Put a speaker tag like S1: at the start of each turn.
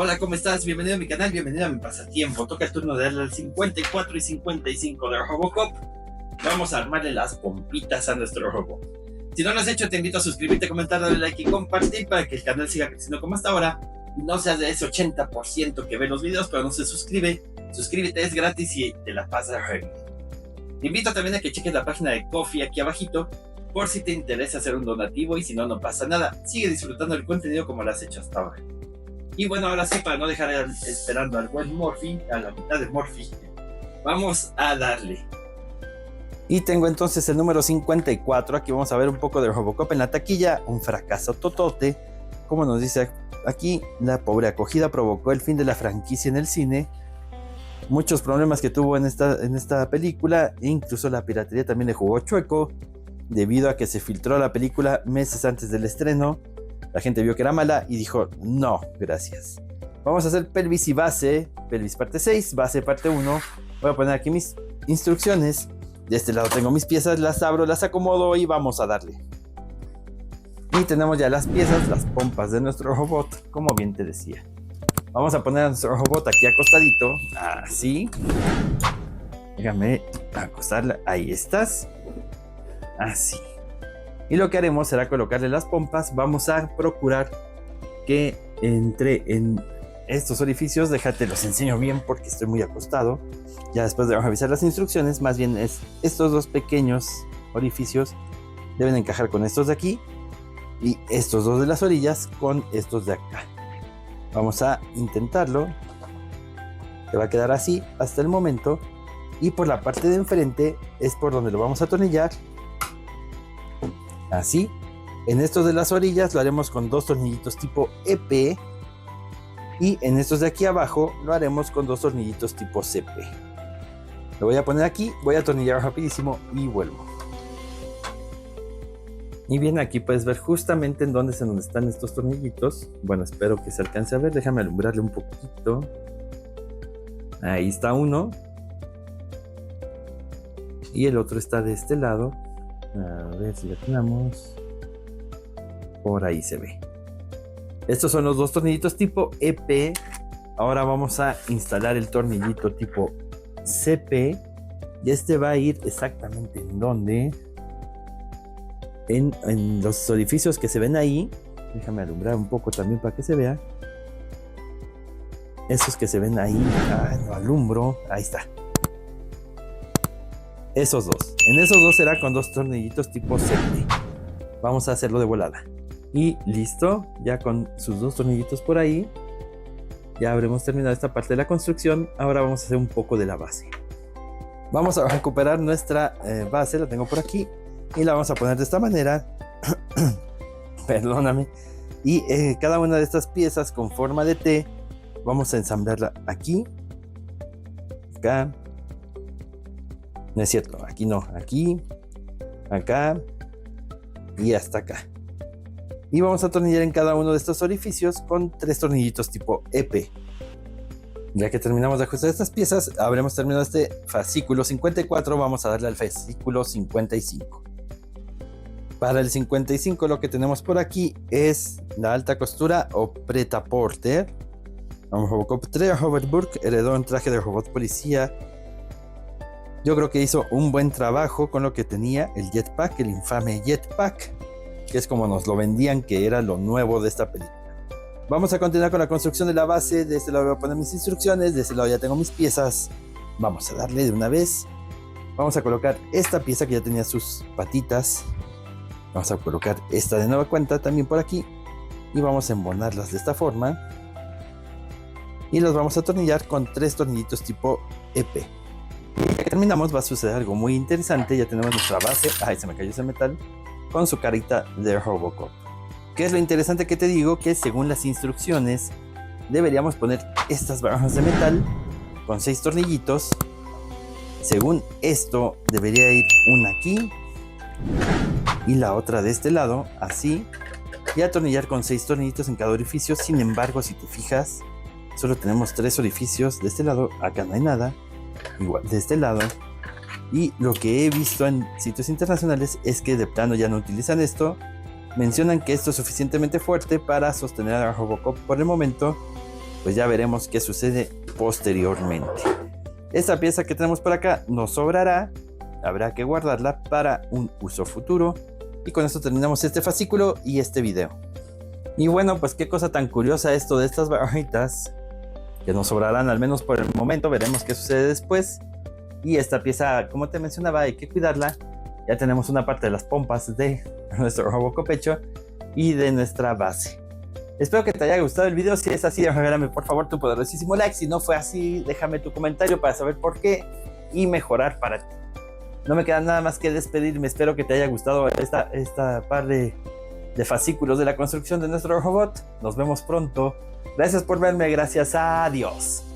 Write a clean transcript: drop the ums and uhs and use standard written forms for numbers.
S1: Hola, ¿cómo estás? Bienvenido a mi canal, bienvenido a mi pasatiempo. Toca el turno de darle al 54 y 55 de Robocop. Vamos a armarle las pompitas a nuestro robot. Si no lo has hecho, te invito a suscribirte, comentar, darle like y compartir para que el canal siga creciendo como hasta ahora. Y no seas de ese 80% que ve los videos pero no se suscribe. Suscríbete, es gratis y te la pasas re bien. Te invito también a que cheques la página de Ko-fi aquí abajito por si te interesa hacer un donativo, y si no, no pasa nada. Sigue disfrutando del contenido como lo has hecho hasta ahora. Y bueno, ahora sí, para no dejar esperando al buen Morphy, a la mitad de Morphy, vamos a darle. Y tengo entonces el número 54. Aquí vamos a ver un poco de Robocop en la taquilla. Un fracaso totote. Como nos dice aquí, la pobre acogida provocó el fin de la franquicia en el cine. Muchos problemas que tuvo en esta película. Incluso la piratería también le jugó chueco, debido a que se filtró la película meses antes del estreno. La gente vio que era mala y dijo, no, gracias. Vamos a hacer pelvis y base. Pelvis parte 6, base parte 1. Voy a poner aquí mis instrucciones. De este lado tengo mis piezas, las abro, las acomodo y vamos a darle. Y tenemos ya las piezas, las pompas de nuestro robot, como bien te decía. Vamos a poner a nuestro robot aquí acostadito, así. Déjame acostarla, ahí estás. Así. Y lo que haremos será colocarle las pompas. Vamos a procurar que entre en estos orificios. Déjate los enseño bien porque estoy muy acostado. Ya después de revisar las instrucciones, más bien estos dos pequeños orificios deben encajar con estos de aquí, y estos dos de las orillas con estos de acá. Vamos a intentarlo. Se va a quedar así hasta el momento, y por la parte de enfrente es por donde lo vamos a atornillar. Así. En estos de las orillas lo haremos con dos tornillitos tipo EP, y en estos de aquí abajo lo haremos con dos tornillitos tipo CP. Lo voy a poner aquí, voy a atornillar rapidísimo y vuelvo. Y bien, aquí puedes ver justamente en dónde están estos tornillitos. Bueno, espero que se alcance a ver. Déjame alumbrarle un poquito. Ahí está uno. Y el otro está de este lado. A ver si lo tenemos. Por ahí se ve. Estos son los dos tornillitos tipo EP. Ahora vamos a instalar el tornillito tipo CP. Y este va a ir exactamente en donde. En los orificios que se ven ahí. Déjame alumbrar un poco también para que se vea. Esos que se ven ahí. No alumbro. Ahí está. Esos dos. En esos dos será con dos tornillitos tipo CP. Vamos a hacerlo de volada. Y listo. Ya con sus dos tornillitos por ahí. Ya habremos terminado esta parte de la construcción. Ahora vamos a hacer un poco de la base. Vamos a recuperar nuestra base. La tengo por aquí. Y la vamos a poner de esta manera. Perdóname. Y cada una de estas piezas con forma de T, vamos a ensamblarla aquí. Acá. No es cierto, aquí no. Aquí. Acá. Y hasta acá. Y vamos a atornillar en cada uno de estos orificios con tres tornillitos tipo EP. Ya que terminamos de ajustar estas piezas, habremos terminado este fascículo 54. Vamos a darle al fascículo 55. Para el 55 lo que tenemos por aquí es la alta costura o pret-à-porter. Robocop 3, Robert Burke heredó un traje de robot policía. Yo creo que hizo un buen trabajo con lo que tenía, el jetpack, el infame jetpack, que es como nos lo vendían, que era lo nuevo de esta película. Vamos a continuar con la construcción de la base. De este lado voy a poner mis instrucciones, de este lado ya tengo mis piezas. Vamos a darle de una vez. Vamos a colocar esta pieza que ya tenía sus patitas. Vamos a colocar esta de nueva cuenta también por aquí. Y vamos a embonarlas de esta forma. Y los vamos a atornillar con tres tornillitos tipo EP. Y ya que terminamos va a suceder algo muy interesante. Ya tenemos nuestra base. Ay, se me cayó ese metal. Con su carita de Robocop. ¿Qué es lo interesante que te digo? Que según las instrucciones deberíamos poner estas barajas de metal con 6 tornillitos. Según esto debería ir una aquí y la otra de este lado, así, y atornillar con 6 tornillitos en cada orificio. Sin embargo, si te fijas, solo tenemos 3 orificios de este lado. Acá no hay nada, igual de este lado. Y lo que he visto en sitios internacionales es que de plano ya no utilizan esto. Mencionan que esto es suficientemente fuerte para sostener a Robocop por el momento
S2: pues ya veremos qué sucede posteriormente. Esta pieza que tenemos por acá nos sobrará, habrá que guardarla para un uso futuro. Y con esto terminamos este fascículo y este video. Y bueno, pues qué cosa tan curiosa esto de estas barritas, que nos sobrarán al menos por el momento, veremos qué sucede después. Y esta pieza, como te mencionaba, hay que cuidarla. Ya tenemos una parte de las pompas de nuestro Robocop hecho y de nuestra base. Espero que te haya gustado el video. Si es así, regálame por favor tu poderosísimo like. Si no fue así, déjame tu comentario para saber por qué y mejorar para ti. No me queda nada más que despedirme. Espero que te haya gustado esta par de fascículos de la construcción de nuestro robot. Nos vemos pronto. Gracias por verme. Gracias. Adiós.